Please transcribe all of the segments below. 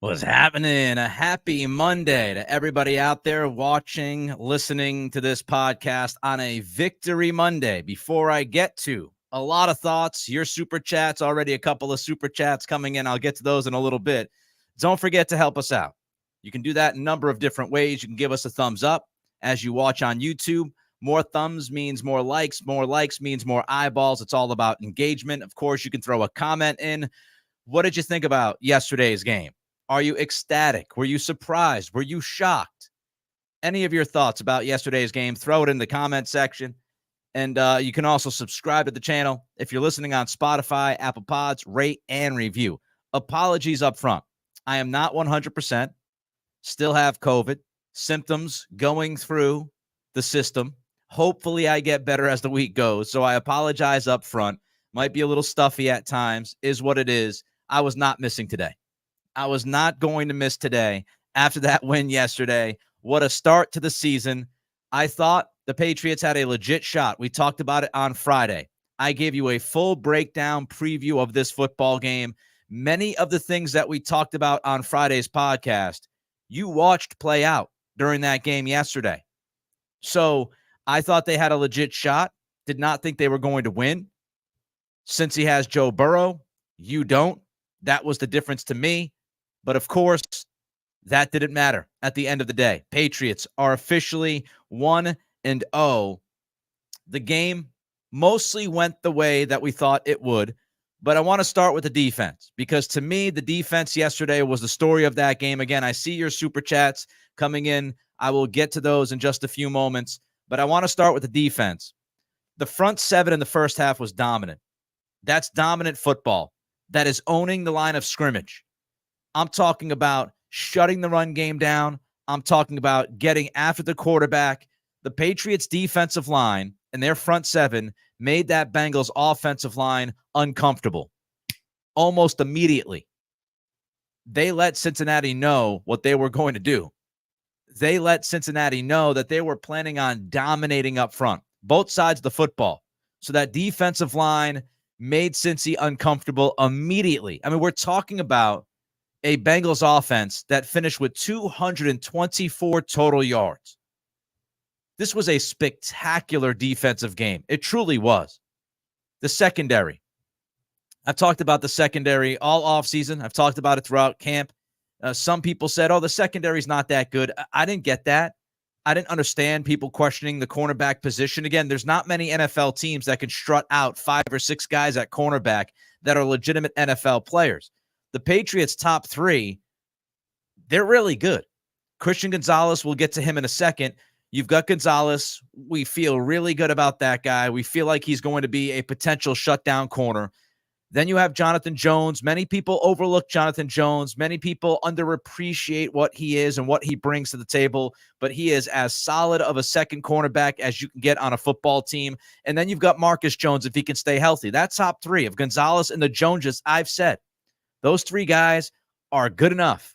What's happening? A happy Monday to everybody out there watching, listening to this podcast on a Victory Monday. Before I get to a lot of thoughts, your super chats, already a couple of super chats coming in. I'll get to those in a little bit. Don't forget to help us out. You can do that in a number of different ways. You can give us a thumbs up as you watch on YouTube. More thumbs means more likes. More likes means more eyeballs. It's all about engagement. Of course, you can throw a comment in. What did you think about yesterday's game? Are you ecstatic? Were you surprised? Were you shocked? Any of your thoughts about yesterday's game, throw it in the comment section. And you can also subscribe to the channel. If you're listening on Spotify, Apple Pods, rate and review. Apologies up front. I am not 100%. Still have COVID. Symptoms going through the system. Hopefully I get better as the week goes. So I apologize up front. Might be a little stuffy at times. Is what it is. I was not missing today. I was not going to miss today after that win yesterday. What a start to the season. I thought the Patriots had a legit shot. We talked about it on Friday. I gave you a full breakdown preview of this football game. Many of the things that we talked about on Friday's podcast, you watched play out during that game yesterday. So I thought they had a legit shot. Did not think they were going to win. Since he has Joe Burrow, you don't. That was the difference to me. But, of course, that didn't matter at the end of the day. Patriots are officially 1-0. The game mostly went the way that we thought it would. But I want to start with the defense because, to me, the defense yesterday was the story of that game. Again, I see your super chats coming in. I will get to those in just a few moments. But I want to start with the defense. The front seven in the first half was dominant. That's dominant football. That is owning the line of scrimmage. I'm talking about shutting the run game down. I'm talking about getting after the quarterback. The Patriots' defensive line and their front seven made that Bengals offensive line uncomfortable almost immediately. They let Cincinnati know what they were going to do. They let Cincinnati know that they were planning on dominating up front, both sides of the football. So that defensive line made Cincy uncomfortable immediately. I mean, we're talking about a Bengals offense that finished with 224 total yards. This was a spectacular defensive game. It truly was. The secondary. I've talked about the secondary all offseason. I've talked about it throughout camp. Some people said, the secondary's not that good. I didn't get that. I didn't understand people questioning the cornerback position. Again, there's not many NFL teams that can strut out 5 or 6 guys at cornerback that are legitimate NFL players. The Patriots' top 3, they're really good. Christian Gonzalez, we'll get to him in a second. You've got Gonzalez. We feel really good about that guy. We feel like he's going to be a potential shutdown corner. Then you have Jonathan Jones. Many people overlook Jonathan Jones. Many people underappreciate what he is and what he brings to the table, but he is as solid of a second cornerback as you can get on a football team. And then you've got Marcus Jones if he can stay healthy. That top 3 of Gonzalez and the Joneses, I've said, those 3 guys are good enough.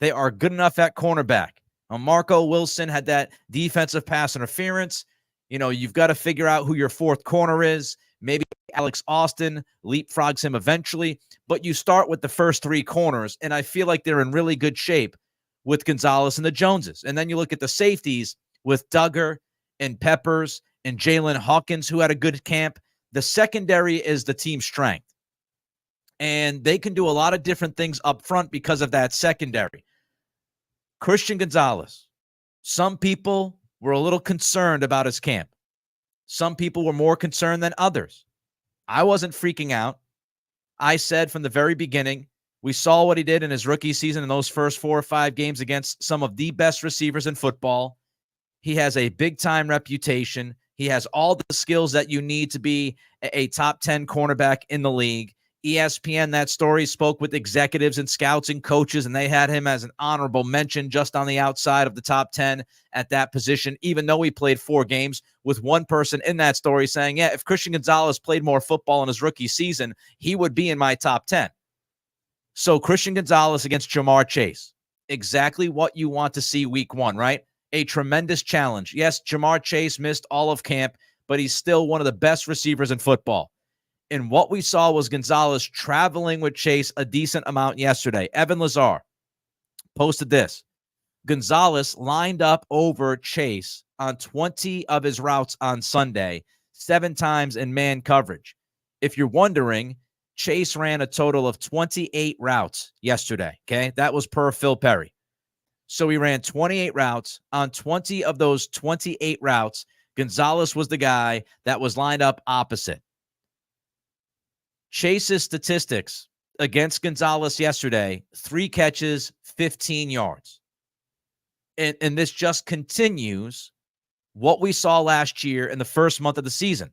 They are good enough at cornerback. Marco Wilson had that defensive pass interference. You've got to figure out who your 4th corner is. Maybe Alex Austin leapfrogs him eventually, but you start with the first 3 corners, and I feel like they're in really good shape with Gonzalez and the Joneses. And then you look at the safeties with Duggar and Peppers and Jalen Hawkins, who had a good camp. The secondary is the team's strength, and they can do a lot of different things up front because of that secondary. Christian Gonzalez, some people were a little concerned about his camp. Some people were more concerned than others. I wasn't freaking out. I said from the very beginning, we saw what he did in his rookie season in those first 4 or 5 games against some of the best receivers in football. He has a big-time reputation. He has all the skills that you need to be a top 10 cornerback in the league. ESPN, that story, spoke with executives and scouts and coaches, and they had him as an honorable mention just on the outside of the top 10 at that position, even though he played 4 games, with one person in that story saying, yeah, if Christian Gonzalez played more football in his rookie season, he would be in my top 10. So Christian Gonzalez against Jamar Chase, exactly what you want to see week 1, right? A tremendous challenge. Yes, Jamar Chase missed all of camp, but he's still one of the best receivers in football. And what we saw was Gonzalez traveling with Chase a decent amount yesterday. Evan Lazar posted this. Gonzalez lined up over Chase on 20 of his routes on Sunday, 7 times in man coverage. If you're wondering, Chase ran a total of 28 routes yesterday, okay? That was per Phil Perry. So he ran 28 routes. On 20 of those 28 routes, Gonzalez was the guy that was lined up opposite. Chase's statistics against Gonzalez yesterday, 3 catches, 15 yards. And this just continues what we saw last year in the first month of the season.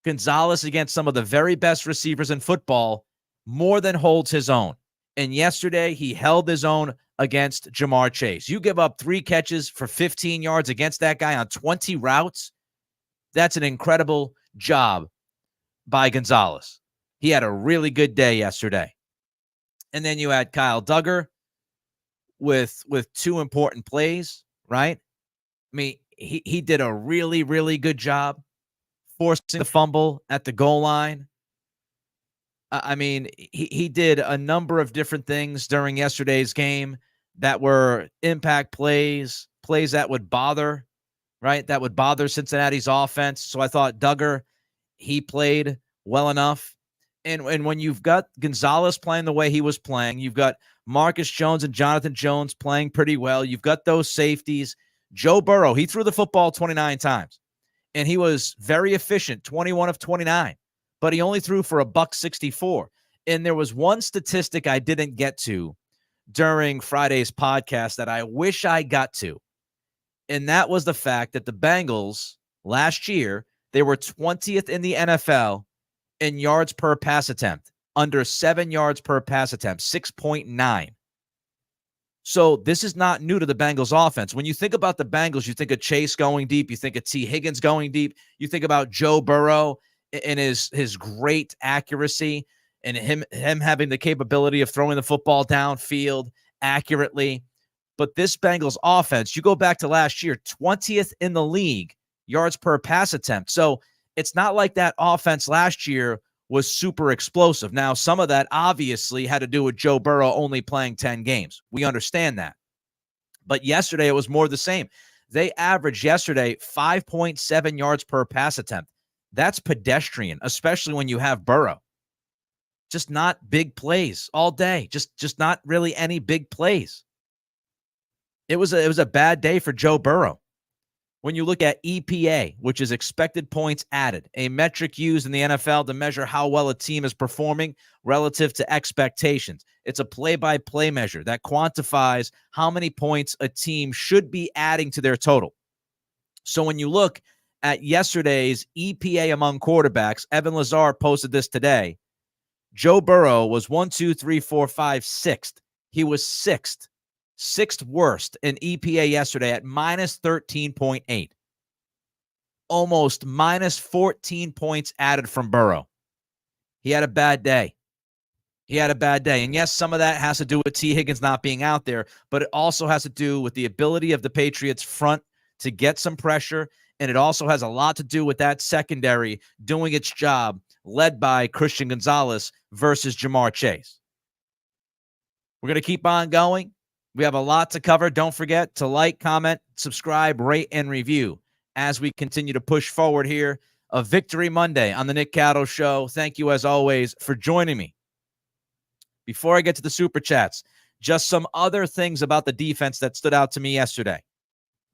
Gonzalez against some of the very best receivers in football more than holds his own. And yesterday, he held his own against Ja'Marr Chase. You give up 3 catches for 15 yards against that guy on 20 routes. That's an incredible job by Gonzalez. He had a really good day yesterday. And then you had Kyle Duggar with 2 important plays, right? I mean, he did a really, really good job forcing the fumble at the goal line. I mean, he did a number of different things during yesterday's game that were impact plays that would bother, right? That would bother Cincinnati's offense. So I thought Duggar, he played well enough. And when you've got Gonzalez playing the way he was playing, you've got Marcus Jones and Jonathan Jones playing pretty well. You've got those safeties. Joe Burrow, he threw the football 29 times, and he was very efficient, 21 of 29, but he only threw for $164. And there was one statistic I didn't get to during Friday's podcast that I wish I got to, and that was the fact that the Bengals last year, they were 20th in the NFL in yards per pass attempt, under 7 yards per pass attempt, 6.9. So this is not new to the Bengals offense. When you think about the Bengals, you think of Chase going deep, you think of T. Higgins going deep, you think about Joe Burrow and his great accuracy and him having the capability of throwing the football downfield accurately. But this Bengals offense, you go back to last year, 20th in the league, yards per pass attempt. So it's not like that offense last year was super explosive. Now, some of that obviously had to do with Joe Burrow only playing 10 games. We understand that. But yesterday, it was more the same. They averaged yesterday 5.7 yards per pass attempt. That's pedestrian, especially when you have Burrow. Just not big plays all day. Just not really any big plays. It was a bad day for Joe Burrow. When you look at EPA, which is expected points added, a metric used in the NFL to measure how well a team is performing relative to expectations. It's a play-by-play measure that quantifies how many points a team should be adding to their total. So when you look at yesterday's EPA among quarterbacks, Evan Lazar posted this today. Joe Burrow was 6th. He was sixth worst in EPA yesterday at minus 13.8. Almost minus 14 points added from Burrow. He had a bad day. And yes, some of that has to do with T. Higgins not being out there, but it also has to do with the ability of the Patriots front to get some pressure, and it also has a lot to do with that secondary doing its job, led by Christian Gonzalez versus Ja'Marr Chase. We're going to keep on going. We have a lot to cover. Don't forget to like, comment, subscribe, rate, and review as we continue to push forward here. A Victory Monday on the Nick Cattles Show. Thank you, as always, for joining me. Before I get to the Super Chats, just some other things about the defense that stood out to me yesterday.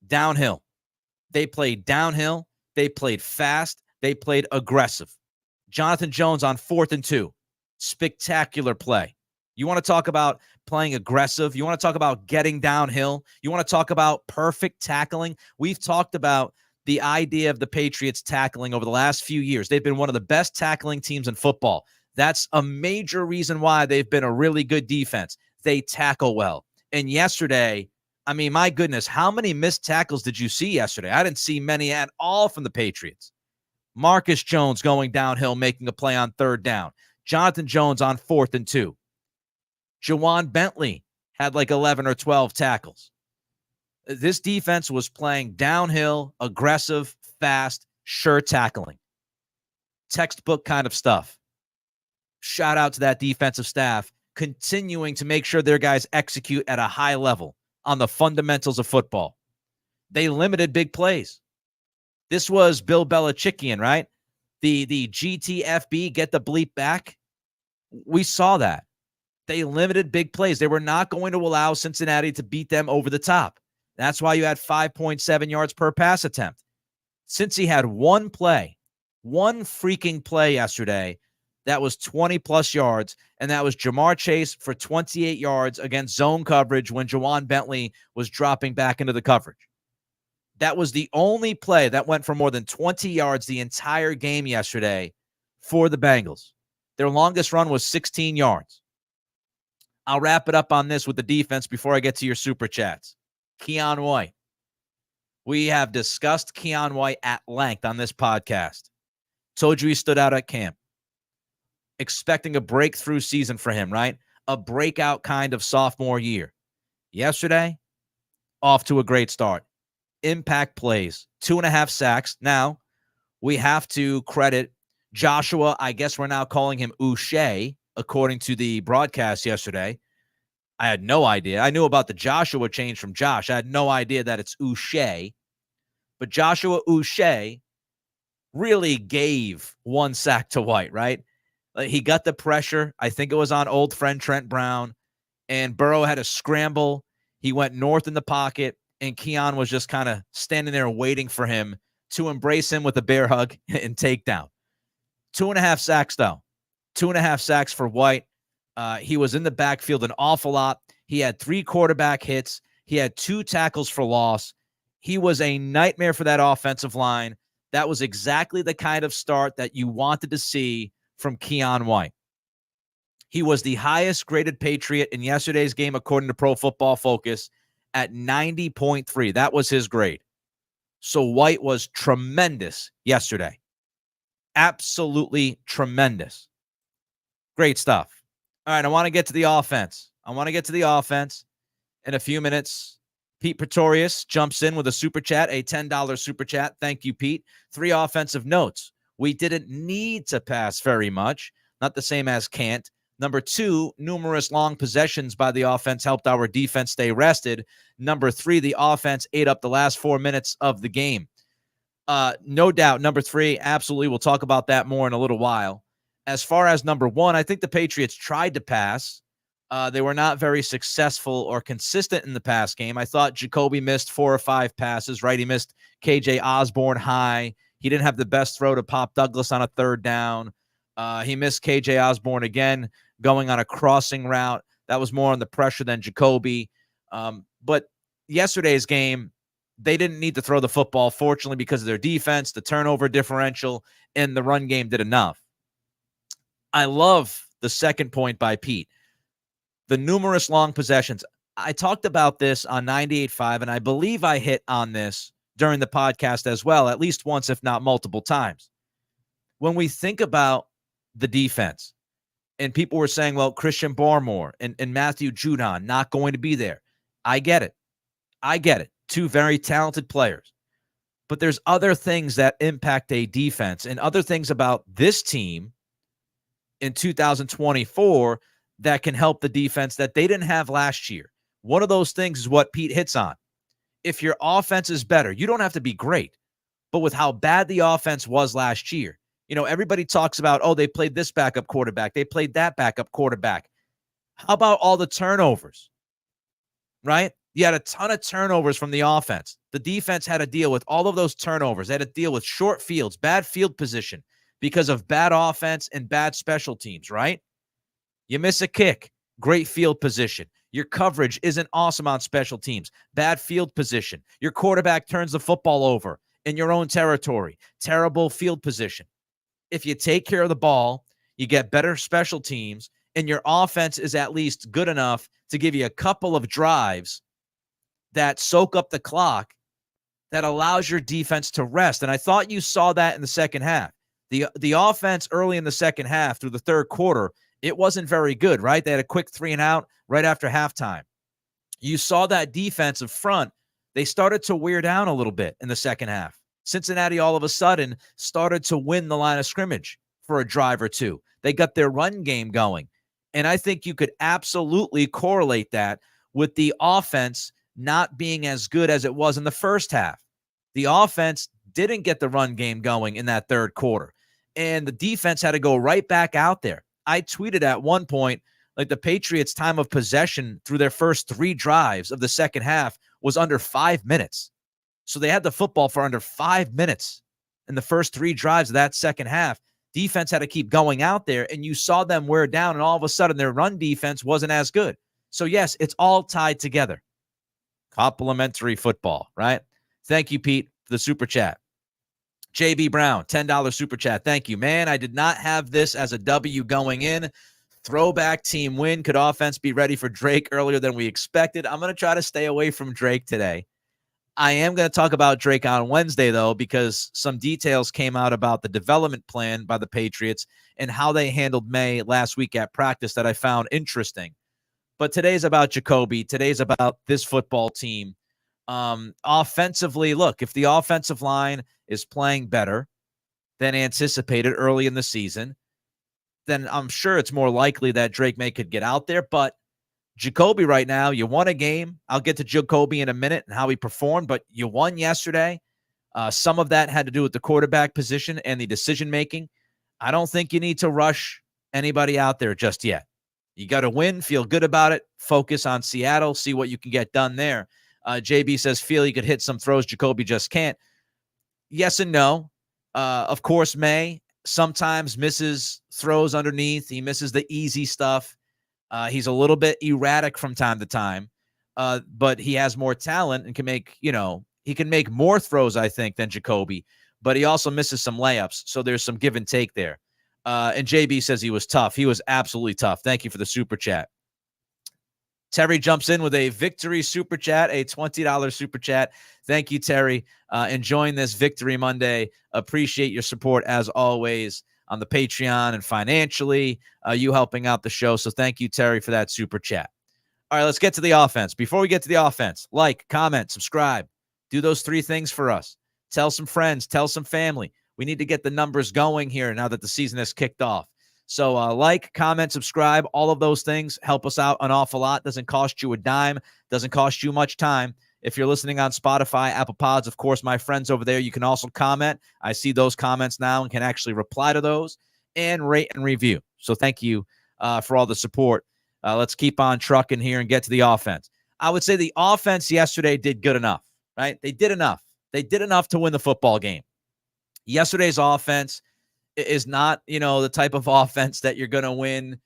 Downhill. They played downhill. They played fast. They played aggressive. Jonathan Jones on 4th and 2. Spectacular play. You want to talk about playing aggressive? You want to talk about getting downhill? You want to talk about perfect tackling? We've talked about the idea of the Patriots tackling over the last few years. They've been one of the best tackling teams in football. That's a major reason why they've been a really good defense. They tackle well. And yesterday, I mean, my goodness, how many missed tackles did you see yesterday? I didn't see many at all from the Patriots. Marcus Jones going downhill, making a play on 3rd down. Jonathan Jones on 4th and 2. Jawan Bentley had like 11 or 12 tackles. This defense was playing downhill, aggressive, fast, sure tackling. Textbook kind of stuff. shout out to that defensive staff continuing to make sure their guys execute at a high level on the fundamentals of football. They limited big plays. This was Bill Belichickian, right? The GTFB, get the bleep back. We saw that. They limited big plays. They were not going to allow Cincinnati to beat them over the top. That's why you had 5.7 yards per pass attempt. Cincy had one freaking play yesterday that was 20-plus yards, and that was Jamar Chase for 28 yards against zone coverage when Jawan Bentley was dropping back into the coverage. That was the only play that went for more than 20 yards the entire game yesterday for the Bengals. Their longest run was 16 yards. I'll wrap it up on this with the defense before I get to your super chats. Keion White. We have discussed Keion White at length on this podcast. Told you he stood out at camp. Expecting a breakthrough season for him, right? A breakout kind of sophomore year. Yesterday, off to a great start. Impact plays, 2.5 sacks. Now, we have to credit Joshua. I guess we're now calling him Uche, according to the broadcast yesterday. I had no idea. I knew about the Joshua change from Josh. I had no idea that it's Uche. But Joshua Uche really gave 1 sack to White, right? He got the pressure. I think it was on old friend Trent Brown. And Burrow had a scramble. He went north in the pocket. And Keion was just kind of standing there waiting for him to embrace him with a bear hug and takedown. 2.5 sacks, though. 2.5 sacks for White. He was in the backfield an awful lot. He had 3 quarterback hits. He had 2 tackles for loss. He was a nightmare for that offensive line. That was exactly the kind of start that you wanted to see from Keion White. He was the highest graded Patriot in yesterday's game, according to Pro Football Focus, at 90.3. That was his grade. So White was tremendous yesterday. Absolutely tremendous. Great stuff. All right, I want to get to the offense. In a few minutes. Pete Pretorius jumps in with a super chat, a $10 super chat. Thank you, Pete. 3 offensive notes. We didn't need to pass very much. Not the same as can't. Number 2, numerous long possessions by the offense helped our defense stay rested. Number 3, the offense ate up the last 4 minutes of the game. No doubt, number 3, absolutely. We'll talk about that more in a little while. As far as number 1, I think the Patriots tried to pass. They were not very successful or consistent in the pass game. I thought Jacoby missed 4 or 5 passes, right? He missed KJ Osborne high. He didn't have the best throw to Pop Douglas on a 3rd down. He missed KJ Osborne again, going on a crossing route. That was more on the pressure than Jacoby. But yesterday's game, they didn't need to throw the football, fortunately, because of their defense, the turnover differential, and the run game did enough. I love the second point by Pete. The numerous long possessions. I talked about this on 98.5, and I believe I hit on this during the podcast as well, at least once, if not multiple times. When we think about the defense, and people were saying, well, Christian Barmore and Matthew Judon not going to be there. I get it. 2 very talented players. But there's other things that impact a defense and other things about this team in 2024 that can help the defense that they didn't have last year. One of those things is what Pete hits on. If your offense is better, you don't have to be great. But with how bad the offense was last year, everybody talks about, oh, they played this backup quarterback. They played that backup quarterback. How about all the turnovers, right? You had a ton of turnovers from the offense. The defense had to deal with all of those turnovers. They had to deal with short fields, bad field position because of bad offense and bad special teams, right? You miss a kick, great field position. Your coverage isn't awesome on special teams, bad field position. Your quarterback turns the football over in your own territory, terrible field position. If you take care of the ball, you get better special teams, and your offense is at least good enough to give you a couple of drives that soak up the clock that allows your defense to rest. And I thought you saw that in the second half. The offense early in the second half through the 3rd quarter, it wasn't very good, right? They had a quick 3 and out right after halftime. You saw that defensive front. They started to wear down a little bit in the second half. Cincinnati all of a sudden started to win the line of scrimmage for a drive or 2. They got their run game going. And I think you could absolutely correlate that with the offense not being as good as it was in the first half. The offense didn't get the run game going in that third quarter, and the defense had to go right back out there. I tweeted at one point, like, the Patriots' time of possession through their first 3 drives of the second half was under 5 minutes. So they had the football for under 5 minutes in the first 3 drives of that second half. Defense had to keep going out there, and you saw them wear down, and all of a sudden their run defense wasn't as good. So, yes, it's all tied together. Complimentary football, right? Thank you, Pete, for the super chat. JB Brown, $10 super chat. Thank you, man. I did not have this as a W going in. Throwback team win. Could offense be ready for Drake earlier than we expected? I'm going to try to stay away from Drake today. I am going to talk about Drake on Wednesday, though, because some details came out about the development plan by the Patriots and how they handled May last week at practice that I found interesting. But today's about Jacoby. Today's about this football team. Offensively, look, if the offensive line is playing better than anticipated early in the season, then I'm sure it's more likely that Drake May could get out there. But Jacoby right now, you won a game. I'll get to Jacoby in a minute and how he performed, but you won yesterday. Some of that had to do with the quarterback position and the decision-making. I don't think you need to rush anybody out there just yet. You got to win, feel good about it, focus on Seattle, see what you can get done there. JB says, feel he could hit some throws Jacoby just can't. Yes and no. Of course, May sometimes misses throws underneath. He misses the easy stuff. He's a little bit erratic from time to time, but he has more talent and can make, he can make more throws, I think, than Jacoby, but he also misses some layups. So there's some give and take there. And JB says he was tough. He was absolutely tough. Thank you for the super chat. Terry jumps in with a victory super chat, a $20 super chat. Thank you, Terry. Enjoying this Victory Monday. Appreciate your support as always on the Patreon and financially, you helping out the show. So thank you, Terry, for that super chat. All right, let's get to the offense. Before we get to the offense, like, comment, subscribe. Do those 3 things for us. Tell some friends, tell some family. We need to get the numbers going here now that the season has kicked off. So like, comment, subscribe, all of those things help us out an awful lot. Doesn't cost you a dime. Doesn't cost you much time. If you're listening on Spotify, Apple Pods, of course, my friends over there, you can also comment. I see those comments now and can actually reply to those and rate and review. So thank you for all the support. Let's keep on trucking here and get to the offense. I would say the offense yesterday did good enough, right? They did enough. They did enough to win the football game. Yesterday's offense is not, the type of offense that you're going to win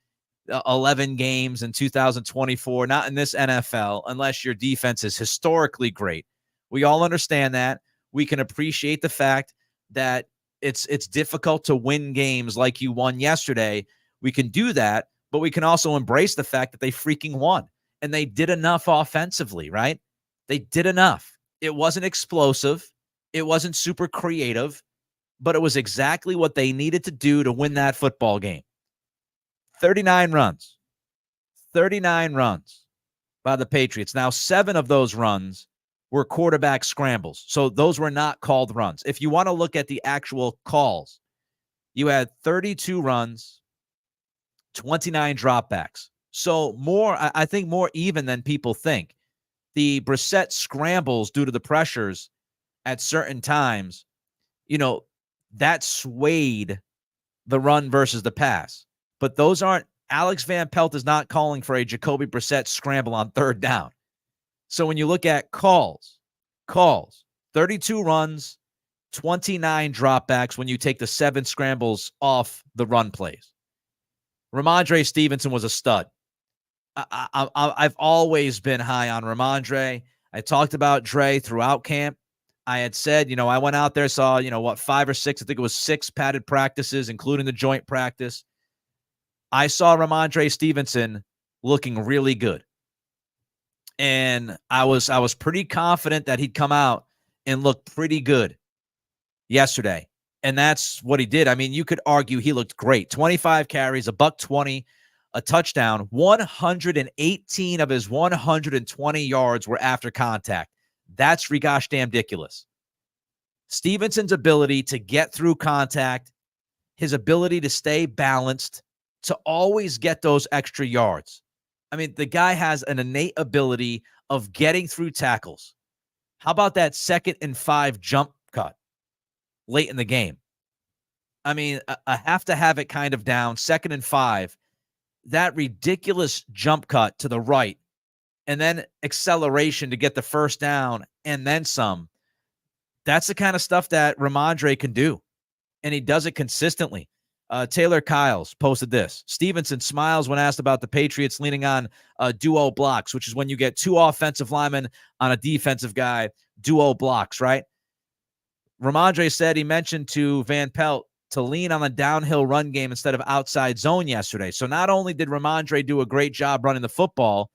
11 games in 2024, not in this NFL, unless your defense is historically great. We all understand that. We can appreciate the fact that it's difficult to win games like you won yesterday. We can do that, but we can also embrace the fact that they freaking won. And they did enough offensively, right? They did enough. It wasn't explosive. It wasn't super creative, but it was exactly what they needed to do to win that football game. 39 runs by the Patriots. Now, 7 of those runs were quarterback scrambles. So those were not called runs. If you want to look at the actual calls, you had 32 runs, 29 dropbacks. So I think more even than people think. The Brissett scrambles due to the pressures at certain times, that swayed the run versus the pass. But those aren't, Alex Van Pelt is not calling for a Jacoby Brissett scramble on third down. So when you look at calls, 32 runs, 29 dropbacks when you take the 7 scrambles off the run plays. Rhamondre Stevenson was a stud. I've always been high on Rhamondre. I talked about Dre throughout camp. I had said, I went out there, saw, 5 or 6, I think it was 6 padded practices, including the joint practice. I saw Rhamondre Stevenson looking really good. And I was pretty confident that he'd come out and look pretty good yesterday. And that's what he did. I mean, you could argue he looked great. 25 carries, $120, a touchdown. 118 of his 120 yards were after contact. That's gosh damn ridiculous. Stevenson's ability to get through contact, his ability to stay balanced, to always get those extra yards. I mean, the guy has an innate ability of getting through tackles. How about that 2nd and 5 jump cut late in the game? I mean, I have to have it kind of down. 2nd and 5, that ridiculous jump cut to the right, and then acceleration to get the first down and then some. That's the kind of stuff that Rhamondre can do, and he does it consistently. Taylor Kyles posted this. Stevenson smiles when asked about the Patriots leaning on duo blocks, which is when you get 2 offensive linemen on a defensive guy, duo blocks, right? Rhamondre said he mentioned to Van Pelt to lean on a downhill run game instead of outside zone yesterday. So not only did Rhamondre do a great job running the football,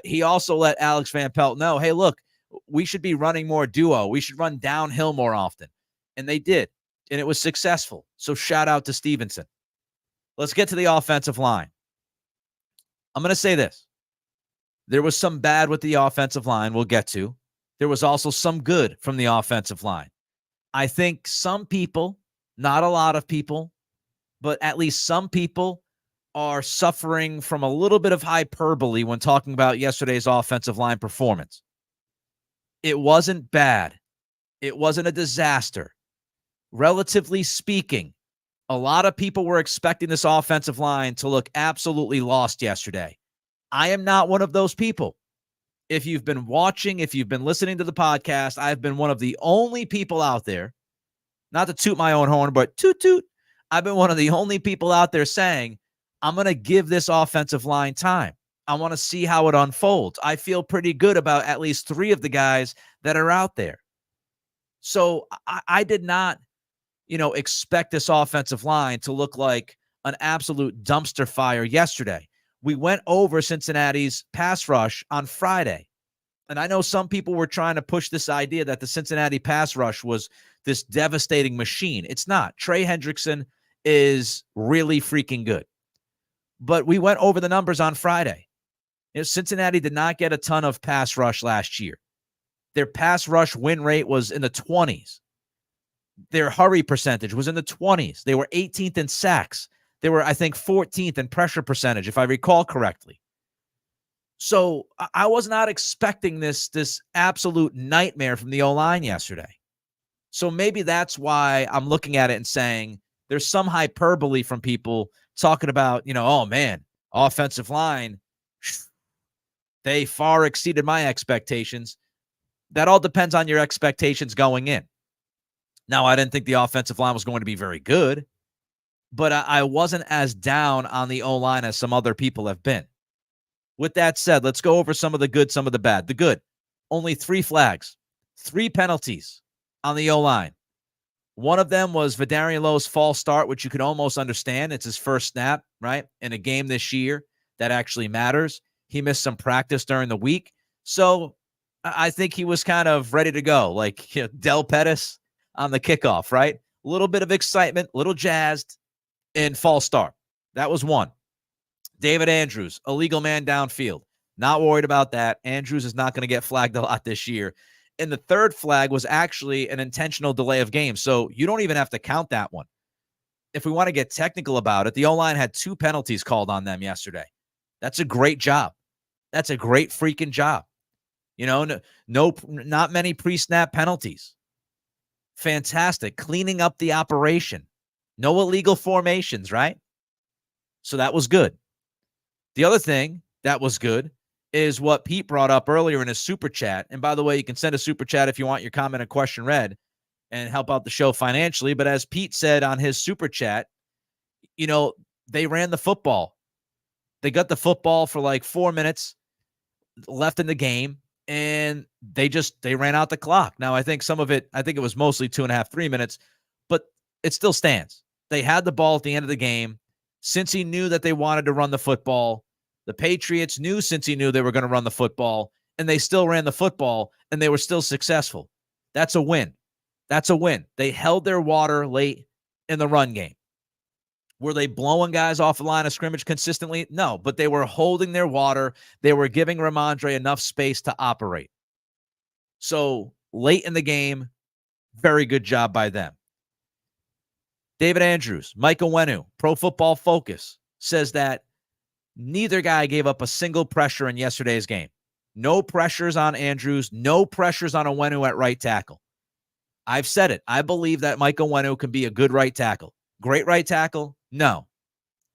he also let Alex Van Pelt know, hey, look, we should be running more duo. We should run downhill more often. And they did. And it was successful. So shout out to Stevenson. Let's get to the offensive line. I'm going to say this. There was some bad with the offensive line we'll get to. There was also some good from the offensive line. I think some people, not a lot of people, but at least some people are suffering from a little bit of hyperbole when talking about yesterday's offensive line performance. It wasn't bad. It wasn't a disaster. Relatively speaking, a lot of people were expecting this offensive line to look absolutely lost yesterday. I am not one of those people. If you've been watching, if you've been listening to the podcast, I've been one of the only people out there, not to toot my own horn, but toot toot. I've been one of the only people out there saying, I'm going to give this offensive line time. I want to see how it unfolds. I feel pretty good about at least 3 of the guys that are out there. So I did not, expect this offensive line to look like an absolute dumpster fire yesterday. We went over Cincinnati's pass rush on Friday. And I know some people were trying to push this idea that the Cincinnati pass rush was this devastating machine. It's not. Trey Hendrickson is really freaking good. But we went over the numbers on Friday. Cincinnati did not get a ton of pass rush last year. Their pass rush win rate was in the 20s. Their hurry percentage was in the 20s. They were 18th in sacks. They were, I think, 14th in pressure percentage, if I recall correctly. So I was not expecting this absolute nightmare from the O-line yesterday. So maybe that's why I'm looking at it and saying there's some hyperbole from people talking about, oh man, offensive line, they far exceeded my expectations. That all depends on your expectations going in. Now, I didn't think the offensive line was going to be very good, but I wasn't as down on the O-line as some other people have been. With that said, let's go over some of the good, some of the bad. The good, only 3 flags, 3 penalties on the O-line. One of them was Vidarian Lowe's false start, which you could almost understand. It's his first snap, right? In a game this year that actually matters. He missed some practice during the week. So I think he was kind of ready to go, like Del Pettis on the kickoff, right? A little bit of excitement, a little jazzed, and false start. That was one. David Andrews, illegal man downfield. Not worried about that. Andrews is not going to get flagged a lot this year. And the third flag was actually an intentional delay of game. So you don't even have to count that one. If we want to get technical about it, the O-line had 2 penalties called on them yesterday. That's a great job. That's a great freaking job. Not many pre-snap penalties. Fantastic. Cleaning up the operation. No illegal formations, right? So that was good. The other thing that was good is what Pete brought up earlier in his super chat. And by the way, you can send a super chat if you want your comment and question read and help out the show financially. But as Pete said on his super chat, they ran the football. They got the football for like 4 minutes left in the game, and they ran out the clock. Now, I think it was mostly 2.5, 3 minutes, but it still stands. They had the ball at the end of the game. Cincy knew that they wanted to run the football. The Patriots knew Cincy knew they were going to run the football, and they still ran the football, and they were still successful. That's a win. That's a win. They held their water late in the run game. Were they blowing guys off the line of scrimmage consistently? No, but they were holding their water. They were giving Rhamondre enough space to operate. So late in the game, very good job by them. David Andrews, Michael Wenu, Pro Football Focus says that neither guy gave up a single pressure in yesterday's game. No pressures on Andrews, no pressures on Wenu at right tackle. I've said it. I believe that Michael Wenu can be a good right tackle. Great right tackle? No.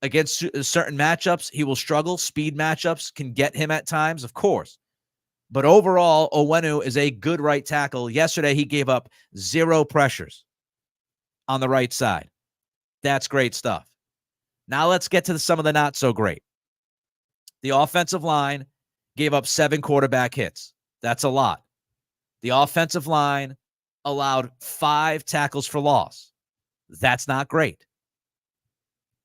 Against certain matchups, he will struggle. Speed matchups can get him at times, of course. But overall, Onwenu is a good right tackle. Yesterday, he gave up 0 pressures on the right side. That's great stuff. Now let's get to some of the not so great. The offensive line gave up 7 quarterback hits. That's a lot. The offensive line allowed 5 tackles for loss. That's not great.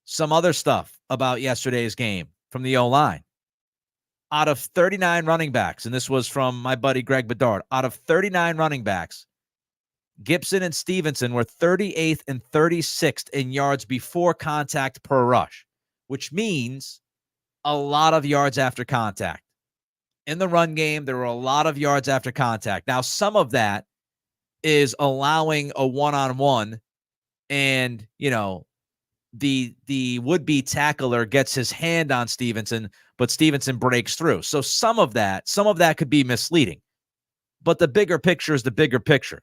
Some other stuff about yesterday's game from the O-line. Out of 39 running backs, and this was from my buddy Greg Bedard, out of 39 running backs, Gibson and Stevenson were 38th and 36th in yards before contact per rush, which means a lot of yards after contact. In the run game, there were a lot of yards after contact. Now, some of that is allowing a one-on-one and, the would-be tackler gets his hand on Stevenson, but Stevenson breaks through. So some of that could be misleading. But the bigger picture is the bigger picture.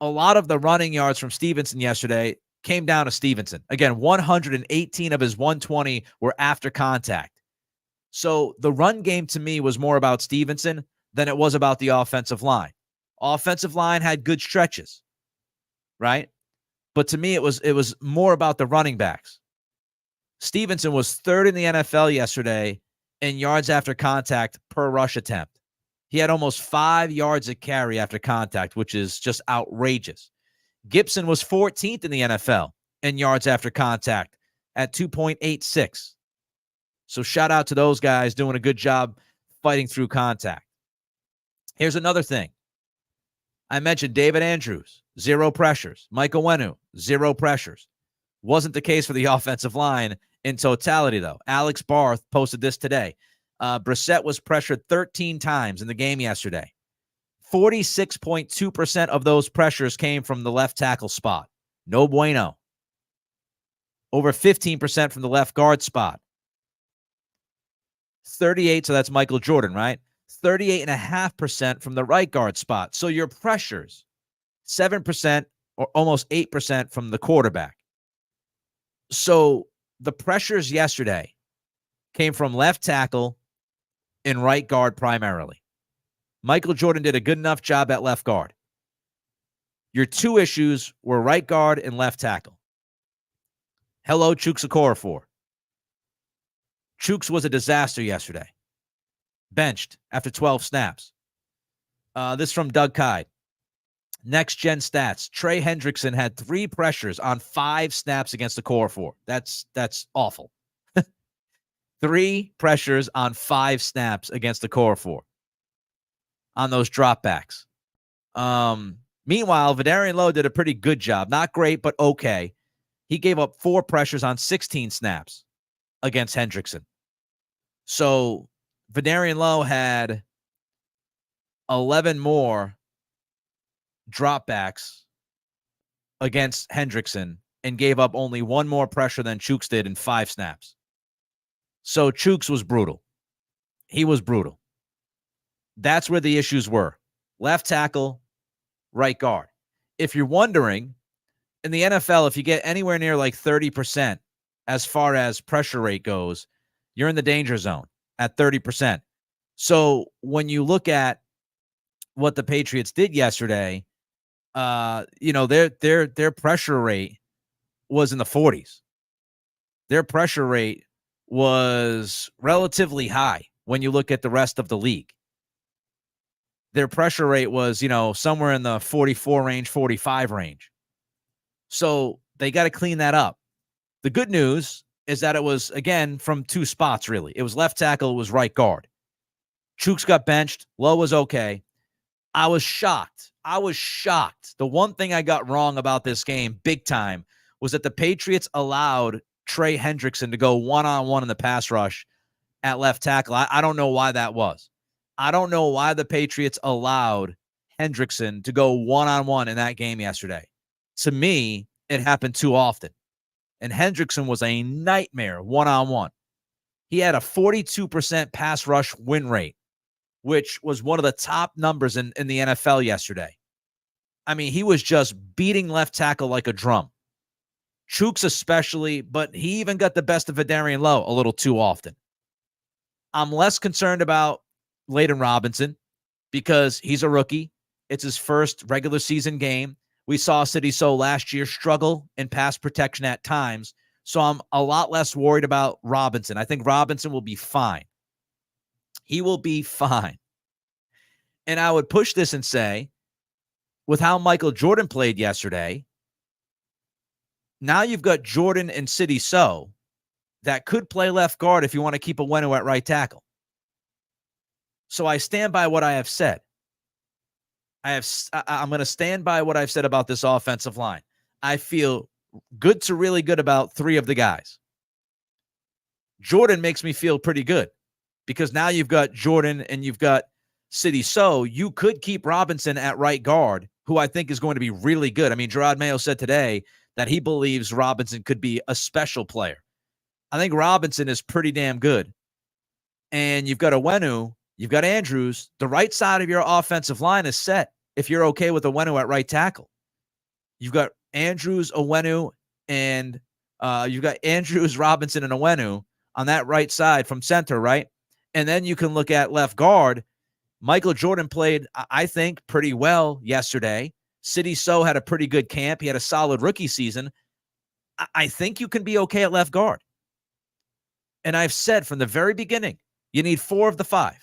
A lot of the running yards from Stevenson yesterday came down to Stevenson. Again, 118 of his 120 were after contact. So the run game to me was more about Stevenson than it was about the offensive line. Offensive line had good stretches, right? But to me, it was more about the running backs. Stevenson was 3rd in the NFL yesterday in yards after contact per rush attempt. He had almost 5 yards a carry after contact, which is just outrageous. Gibson was 14th in the NFL in yards after contact at 2.86. So shout out to those guys doing a good job fighting through contact. Here's another thing. I mentioned David Andrews, 0 pressures. Michael Wenu, 0 pressures. Wasn't the case for the offensive line in totality, though. Alex Barth posted this today. Brissett was pressured 13 times in the game yesterday. 46.2% of those pressures came from the left tackle spot. No bueno. Over 15% from the left guard spot. 38, so that's Michael Jordan, right? 38.5% from the right guard spot. So your pressures, 7% or almost 8% from the quarterback. So the pressures yesterday came from left tackle and right guard primarily. Michael Jordan did a good enough job at left guard. Your 2 issues were right guard and left tackle. Hello, Chuks Okorafor. Chuks was a disaster yesterday. Benched after 12 snaps. This from Doug Kide. Next gen stats. Trey Hendrickson had 3 pressures on 5 snaps against the Okorafor. That's awful. 3 pressures on 5 snaps against the Okorafor on those dropbacks. Meanwhile, Vidarian Lowe did a pretty good job. Not great, but okay. He gave up 4 pressures on 16 snaps against Hendrickson. So Vidarian Lowe had 11 more dropbacks against Hendrickson and gave up only 1 more pressure than Chuks did in 5 snaps. So Chuks was brutal. He was brutal. That's where the issues were. Left tackle, right guard. If you're wondering, in the NFL, if you get anywhere near like 30% as far as pressure rate goes, you're in the danger zone at 30%. So when you look at what the Patriots did yesterday, their pressure rate was in the 40s. Their pressure rate was relatively high when you look at the rest of the league. Their pressure rate was, somewhere in the 44 range, 45 range. So they got to clean that up. The good news is that it was, again, from 2 spots, really. It was left tackle, it was right guard. Chuks got benched. Lowe was okay. I was shocked. The one thing I got wrong about this game, big time, was that the Patriots allowed Trey Hendrickson to go one-on-one in the pass rush at left tackle. I don't know why that was. I don't know why the Patriots allowed Hendrickson to go one-on-one in that game yesterday. To me, it happened too often. And Hendrickson was a nightmare one-on-one. He had a 42% pass rush win rate, which was one of the top numbers in the NFL yesterday. I mean, he was just beating left tackle like a drum. Chooks especially, but he even got the best of Vidarian Lowe a little too often. I'm less concerned about Layden Robinson because he's a rookie. It's his first regular season game. We saw City So last year struggle in pass protection at times, so I'm a lot less worried about Robinson. I think Robinson will be fine. He will be fine. And I would push this and say, with how Michael Jordan played yesterday, now you've got Jordan and City So that could play left guard if you want to keep Onwenu at right tackle. So I stand by what I have said. I'm going to stand by what I've said about this offensive line. I feel good to really good about three of the guys. Jordan makes me feel pretty good because now you've got Jordan and you've got City So. You could keep Robinson at right guard, who I think is going to be really good. I mean, Jerod Mayo said today that he believes Robinson could be a special player. I think Robinson is pretty damn good. And you've got Onwenu, you've got Andrews. The right side of your offensive line is set if you're okay with Onwenu at right tackle. You've got Andrews, Onwenu, and you've got Andrews, Robinson, and Onwenu on that right side from center, right? And then you can look at left guard. Michael Jordan played, I think, pretty well yesterday. City So had a pretty good camp. He had a solid rookie season. I think you can be okay at left guard. And I've said from the very beginning, you need 4 of the 5.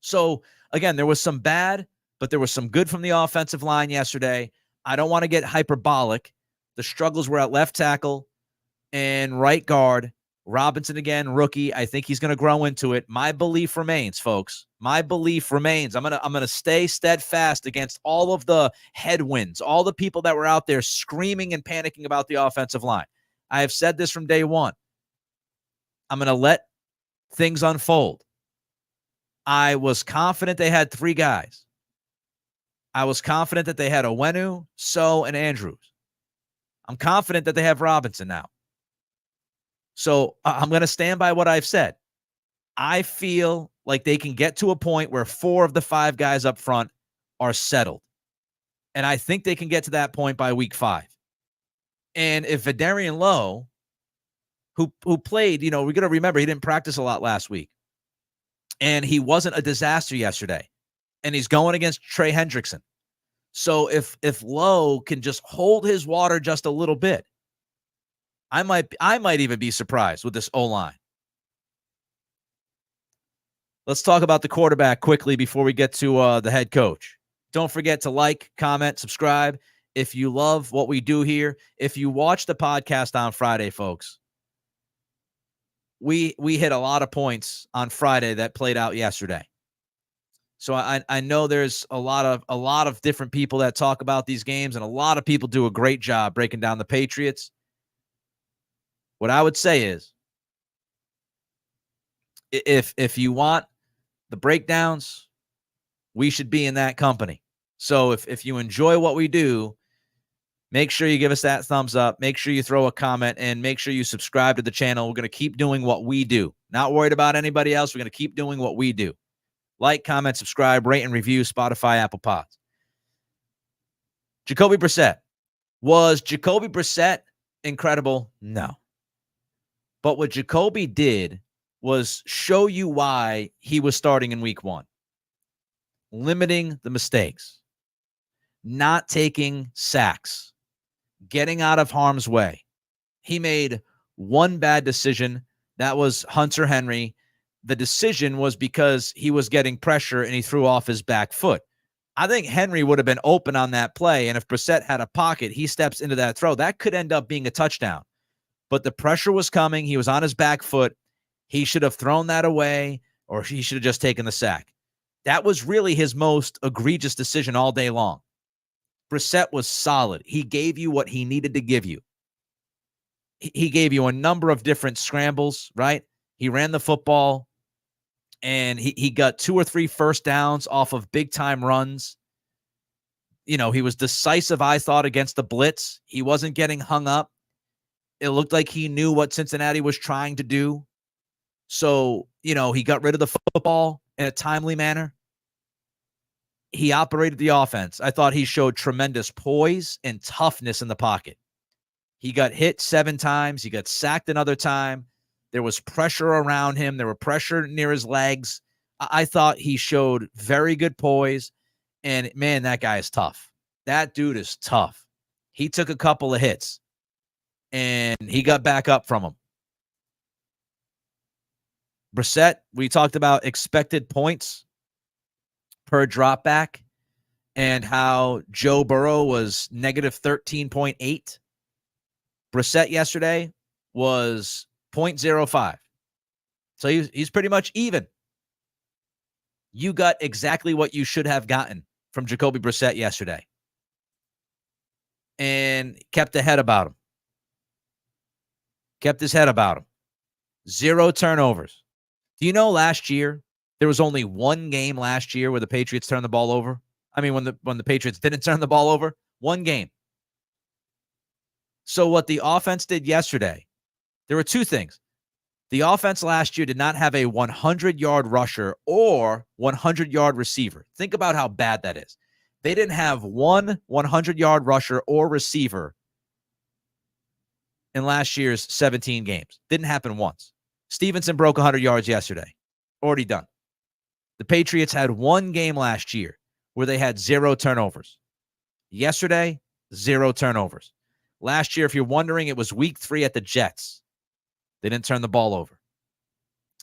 So, again, there was some bad, but there was some good from the offensive line yesterday. I don't want to get hyperbolic. The struggles were at left tackle and right guard. Robinson, again, rookie. I think he's going to grow into it. My belief remains, folks. My belief remains. I'm gonna stay steadfast against all of the headwinds, all the people that were out there screaming and panicking about the offensive line. I have said this from day one. I'm going to let things unfold. I was confident they had 3 guys. I was confident that they had Onwenu, So, and Andrews. I'm confident that they have Robinson now. So I'm going to stand by what I've said. I feel like they can get to a point where 4 of the 5 guys up front are settled. And I think they can get to that point by week 5. And if Vidarian Lowe, who played, we're going to remember he didn't practice a lot last week. And he wasn't a disaster yesterday. And he's going against Trey Hendrickson. So if Lowe can just hold his water just a little bit, I might even be surprised with this O-line. Let's talk about the quarterback quickly before we get to the head coach. Don't forget to like, comment, subscribe if you love what we do here. If you watch the podcast on Friday, folks, we hit a lot of points on Friday that played out yesterday. So I know there's a lot of different people that talk about these games, and a lot of people do a great job breaking down the Patriots. What I would say is, if you want the breakdowns, we should be in that company. So if you enjoy what we do, make sure you give us that thumbs up. Make sure you throw a comment, and make sure you subscribe to the channel. We're going to keep doing what we do. Not worried about anybody else. We're going to keep doing what we do. Like, comment, subscribe, rate, and review Spotify, Apple Pods. Jacoby Brissett. Was Jacoby Brissett incredible? No. But what Jacoby did was show you why he was starting in week 1. Limiting the mistakes. Not taking sacks. Getting out of harm's way. He made one bad decision. That was Hunter Henry. The decision was because he was getting pressure and he threw off his back foot. I think Henry would have been open on that play, and if Brissett had a pocket, he steps into that throw. That could end up being a touchdown. But the pressure was coming. He was on his back foot. He should have thrown that away, or he should have just taken the sack. That was really his most egregious decision all day long. Brissett was solid. He gave you what he needed to give you. He gave you a number of different scrambles, right? He ran the football, and he got 2 or 3 first downs off of big-time runs. He was decisive, I thought, against the blitz. He wasn't getting hung up. It looked like he knew what Cincinnati was trying to do. So, he got rid of the football in a timely manner. He operated the offense. I thought he showed tremendous poise and toughness in the pocket. He got hit 7 times. He got sacked another time. There was pressure around him. There were pressure near his legs. I thought he showed very good poise. And, man, that guy is tough. That dude is tough. He took a couple of hits, and he got back up from them. Brissett, we talked about expected points per drop back and how Joe Burrow was negative 13.8. Brissett yesterday was 0.05. So he's pretty much even. You got exactly what you should have gotten from Jacoby Brissett yesterday. And kept the head about him. Kept his head about him. 0 turnovers. Do you know last year there was only one game last year where the Patriots turned the ball over? I mean, when the Patriots didn't turn the ball over, one game. So what the offense did yesterday, there were 2 things. The offense last year did not have a 100-yard rusher or 100-yard receiver. Think about how bad that is. They didn't have one 100-yard rusher or receiver in last year's 17 games. Didn't happen once. Stevenson broke 100 yards yesterday. Already done. The Patriots had one game last year where they had 0 turnovers. Yesterday, 0 turnovers. Last year, if you're wondering, it was week 3 at the Jets. They didn't turn the ball over.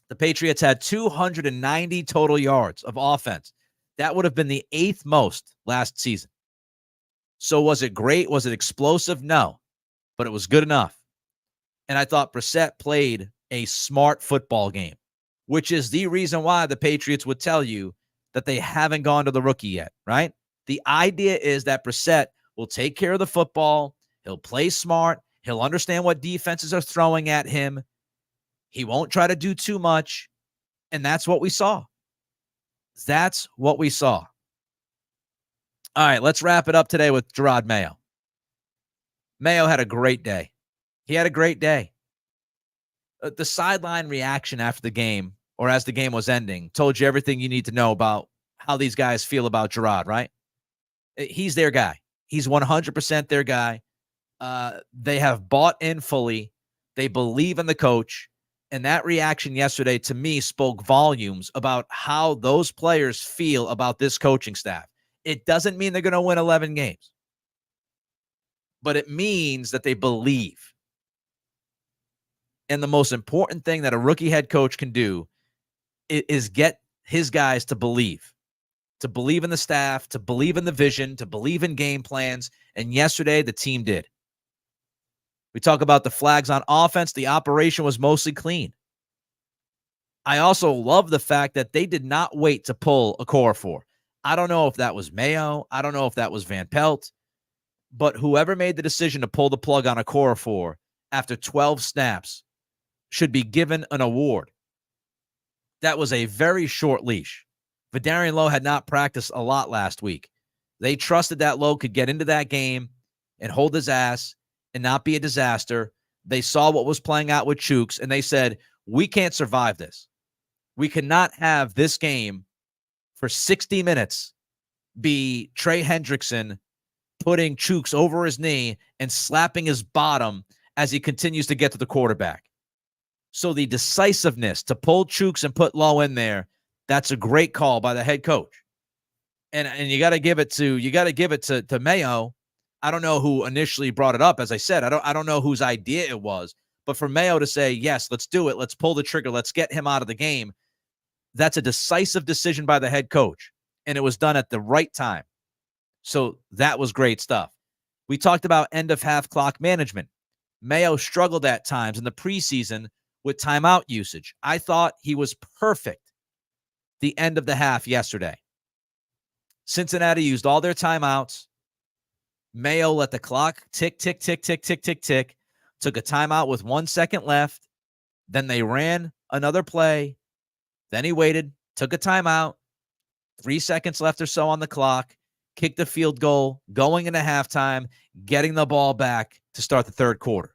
The Patriots had 290 total yards of offense. That would have been the 8th most last season. So was it great? Was it explosive? No, but it was good enough. And I thought Brissett played a smart football game, which is the reason why the Patriots would tell you that they haven't gone to the rookie yet, right? The idea is that Brissett will take care of the football. He'll play smart. He'll understand what defenses are throwing at him. He won't try to do too much. And that's what we saw. That's what we saw. All right, let's wrap it up today with Jerod Mayo. Mayo had a great day. He had a great day. The sideline reaction after the game, or as the game was ending, told you everything you need to know about how these guys feel about Jerod, right? He's their guy. He's 100% their guy. They have bought in fully. They believe in the coach. And that reaction yesterday, to me, spoke volumes about how those players feel about this coaching staff. It doesn't mean they're going to win 11 games, but it means that they believe. And the most important thing that a rookie head coach can do is get his guys to believe in the staff, to believe in the vision, to believe in game plans. And yesterday, the team did. We talk about the flags on offense. The operation was mostly clean. I also love the fact that they did not wait to pull a core 4. I don't know if that was Mayo. I don't know if that was Van Pelt. But whoever made the decision to pull the plug on a core 4 after 12 snaps should be given an award. That was a very short leash. Vidarian Lowe had not practiced a lot last week. They trusted that Lowe could get into that game and hold his ass and not be a disaster. They saw what was playing out with Chooks, and they said, we can't survive this. We cannot have this game for 60 minutes be Trey Hendrickson putting Chooks over his knee and slapping his bottom as he continues to get to the quarterback. So the decisiveness to pull Chooks and put Lowe in there, that's a great call by the head coach. And you got to give it to Mayo. I don't know who initially brought it up. As I said, I don't know whose idea it was, but for Mayo to say, yes, let's do it. Let's pull the trigger. Let's get him out of the game. That's a decisive decision by the head coach, and it was done at the right time. So that was great stuff. We talked about end of half clock management. Mayo struggled at times in the preseason with timeout usage. I thought he was perfect the end of the half yesterday. Cincinnati used all their timeouts. Mayo let the clock tick, tick, tick, tick, tick, tick, tick. Took a timeout with 1 second left. Then they ran another play. Then he waited, took a timeout. 3 seconds left or so on the clock. kick the field goal, going into halftime, getting the ball back to start the third quarter.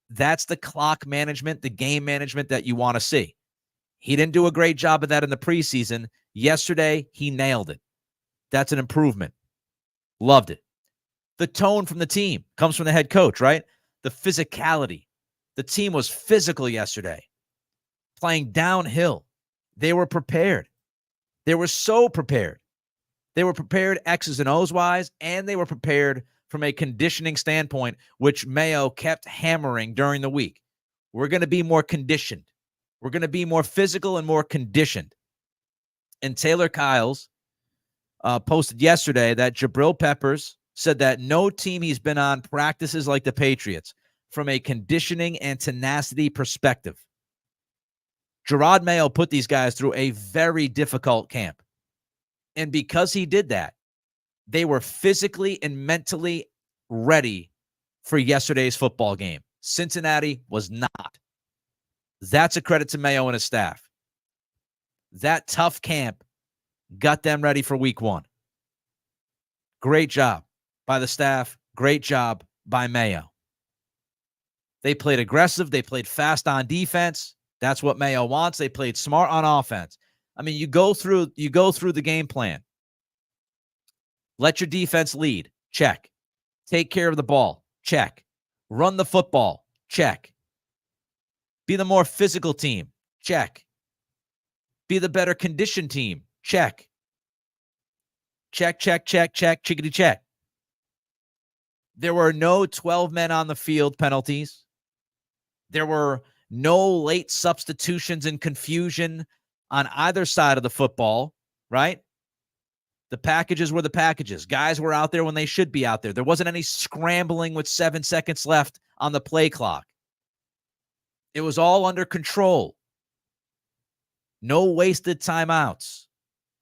That's the clock management, the game management that you want to see. He didn't do a great job of that in the preseason. Yesterday, he nailed it. That's an improvement. Loved it. The tone from the team comes from the head coach, right? The physicality. The team was physical yesterday, playing downhill. They were prepared. They were so prepared. They were prepared X's and O's wise, and they were prepared from a conditioning standpoint, which Mayo kept hammering during the week. We're going to be more conditioned. We're going to be more physical and more conditioned. And Taylor Kyles posted yesterday that Jabril Peppers said that no team he's been on practices like the Patriots from a conditioning and tenacity perspective. Jerod Mayo put these guys through a very difficult camp. And because he did that, they were physically and mentally ready for yesterday's football game. Cincinnati was not. That's a credit to Mayo and his staff. That tough camp got them ready for week one. Great job by the staff. Great job by Mayo. They played aggressive. They played fast on defense. That's what Mayo wants. They played smart on offense. I mean, you go through the game plan. Let your defense lead. Check. Take care of the ball. Check. Run the football. Check. Be the more physical team. Check. Be the better conditioned team. Check. Check, check, check, check, chickadee check. There were no 12 men on the field penalties. There were no late substitutions and confusion on either side of the football, right? The packages were the packages. Guys were out there when they should be out there. There wasn't any scrambling with 7 seconds left on the play clock. It was all under control. No wasted timeouts.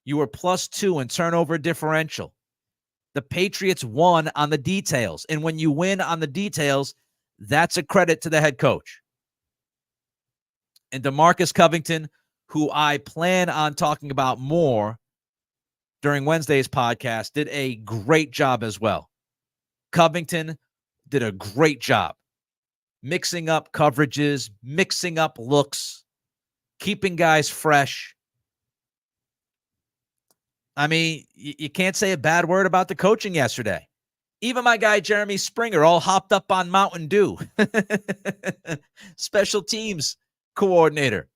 You were +2 in turnover differential. The Patriots won on the details. And when you win on the details, that's a credit to the head coach. And DeMarcus Covington, who I plan on talking about more during Wednesday's podcast, did a great job as well. Covington did a great job mixing up coverages, mixing up looks, keeping guys fresh. I mean, you can't say a bad word about the coaching yesterday. Even my guy, Jeremy Springer, all hopped up on Mountain Dew. Special teams coordinator.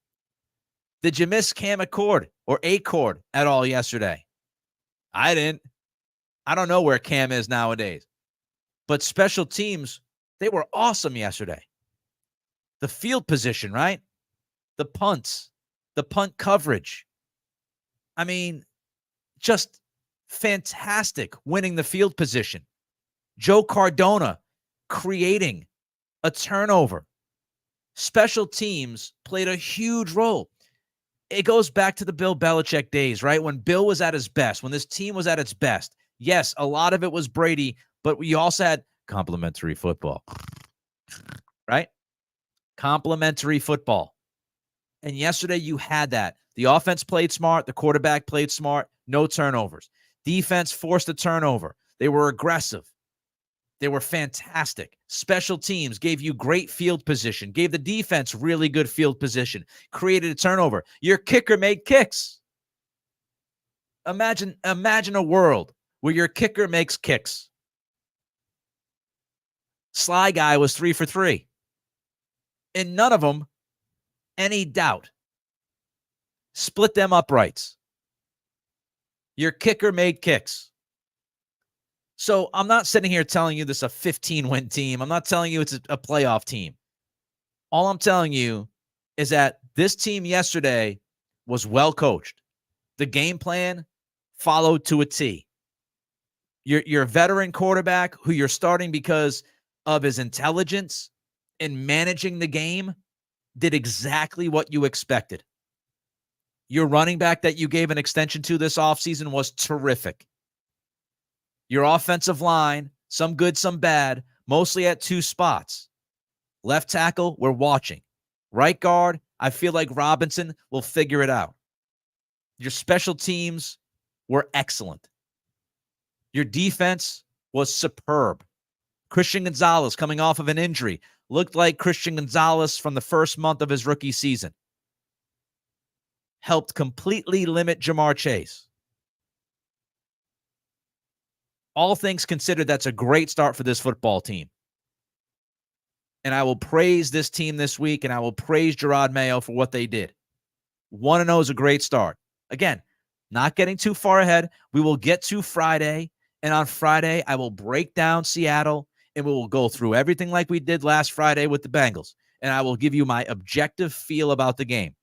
Did you miss Cam Accord or Acord at all yesterday? I didn't. I don't know where Cam is nowadays. But special teams, they were awesome yesterday. The field position, right? The punts, the punt coverage. I mean, just fantastic winning the field position. Joe Cardona creating a turnover. Special teams played a huge role. It goes back to the Bill Belichick days, right? When Bill was at his best, when this team was at its best. Yes, a lot of it was Brady, but we also had complimentary football, right? Complimentary football. And yesterday you had that. The offense played smart. The quarterback played smart. No turnovers. Defense forced a turnover. They were aggressive. They were fantastic. Special teams gave you great field position, gave the defense really good field position, created a turnover. Your kicker made kicks. Imagine a world where your kicker makes kicks. Sly Guy was 3 for 3. And none of them, any doubt. Split them uprights. Your kicker made kicks. So I'm not sitting here telling you this is a 15-win team. I'm not telling you it's a playoff team. All I'm telling you is that this team yesterday was well coached. The game plan followed to a T. Your veteran quarterback who you're starting because of his intelligence in managing the game did exactly what you expected. Your running back that you gave an extension to this offseason was terrific. Your offensive line, some good, some bad, mostly at 2 spots. Left tackle, we're watching. Right guard, I feel like Robinson will figure it out. Your special teams were excellent. Your defense was superb. Christian Gonzalez, coming off of an injury, looked like Christian Gonzalez from the first month of his rookie season. Helped completely limit Jamar Chase. All things considered, that's a great start for this football team. And I will praise this team this week, and I will praise Jerod Mayo for what they did. 1-0 is a great start. Again, not getting too far ahead. We will get to Friday, and on Friday, I will break down Seattle, and we will go through everything like we did last Friday with the Bengals, and I will give you my objective feel about the game.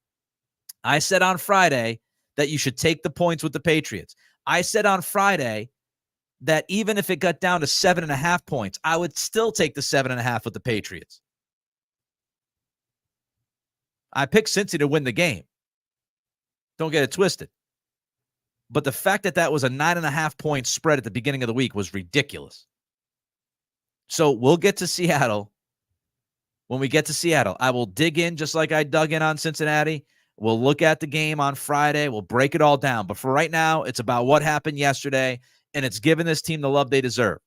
I said on Friday that you should take the points with the Patriots. I said on Friday that even if it got down to 7.5 points, I would still take the 7.5 with the Patriots. I picked Cincy to win the game. Don't get it twisted. But the fact that that was a 9.5 point spread at the beginning of the week was ridiculous. So we'll get to Seattle. When we get to Seattle, I will dig in just like I dug in on Cincinnati. We'll look at the game on Friday. We'll break it all down. But for right now, it's about what happened yesterday, and it's given this team the love they deserve.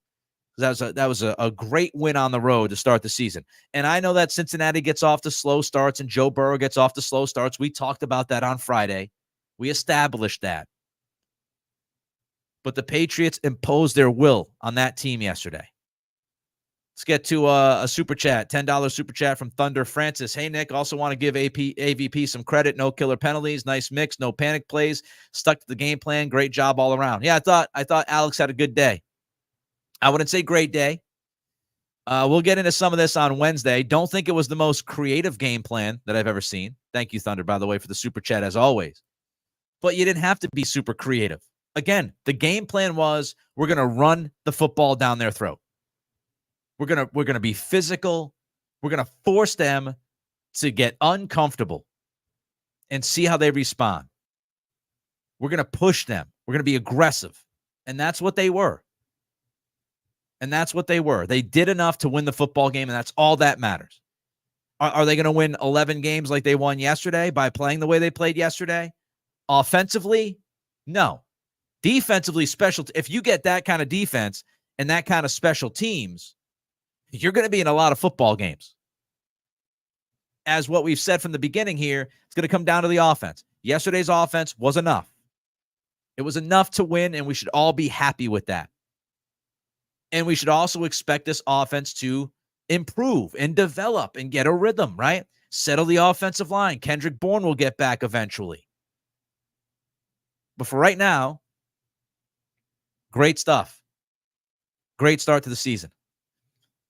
That was a great win on the road to start the season. And I know that Cincinnati gets off to slow starts and Joe Burrow gets off to slow starts. We talked about that on Friday. We established that. But the Patriots imposed their will on that team yesterday. Let's get to a super chat, $10 super chat from Thunder Francis. Hey, Nick, also want to give AVP some credit. No killer penalties, nice mix, no panic plays, stuck to the game plan. Great job all around. Yeah, I thought Alex had a good day. I wouldn't say great day. We'll get into some of this on Wednesday. Don't think it was the most creative game plan that I've ever seen. Thank you, Thunder, by the way, for the super chat as always. But you didn't have to be super creative. Again, the game plan was we're going to run the football down their throat. We're gonna be physical. We're gonna force them to get uncomfortable and see how they respond. We're gonna push them. We're gonna be aggressive, and that's what they were. They did enough to win the football game, and that's all that matters. Are they gonna win 11 games like they won yesterday by playing the way they played yesterday? Offensively, no. Defensively, if you get that kind of defense and that kind of special teams, you're going to be in a lot of football games. As what we've said from the beginning here, it's going to come down to the offense. Yesterday's offense was enough. It was enough to win, and we should all be happy with that. And we should also expect this offense to improve and develop and get a rhythm, right? Settle the offensive line. Kendrick Bourne will get back eventually. But for right now, great stuff. Great start to the season.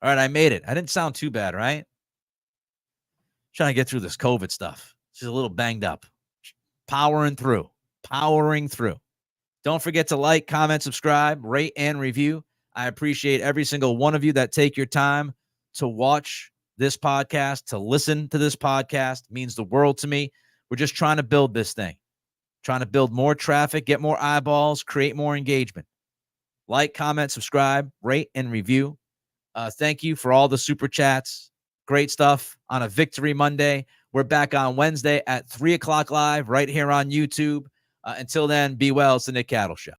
All right, I made it. I didn't sound too bad, right? Trying to get through this COVID stuff. Just a little banged up. Powering through. Don't forget to like, comment, subscribe, rate, and review. I appreciate every single one of you that take your time to watch this podcast, to listen to this podcast. It means the world to me. We're just trying to build this thing. Trying to build more traffic, get more eyeballs, create more engagement. Like, comment, subscribe, rate, and review. Thank you for all the super chats. Great stuff on a Victory Monday. We're back on Wednesday at 3 o'clock live right here on YouTube. Until then, be well. It's the Nick Cattle Show.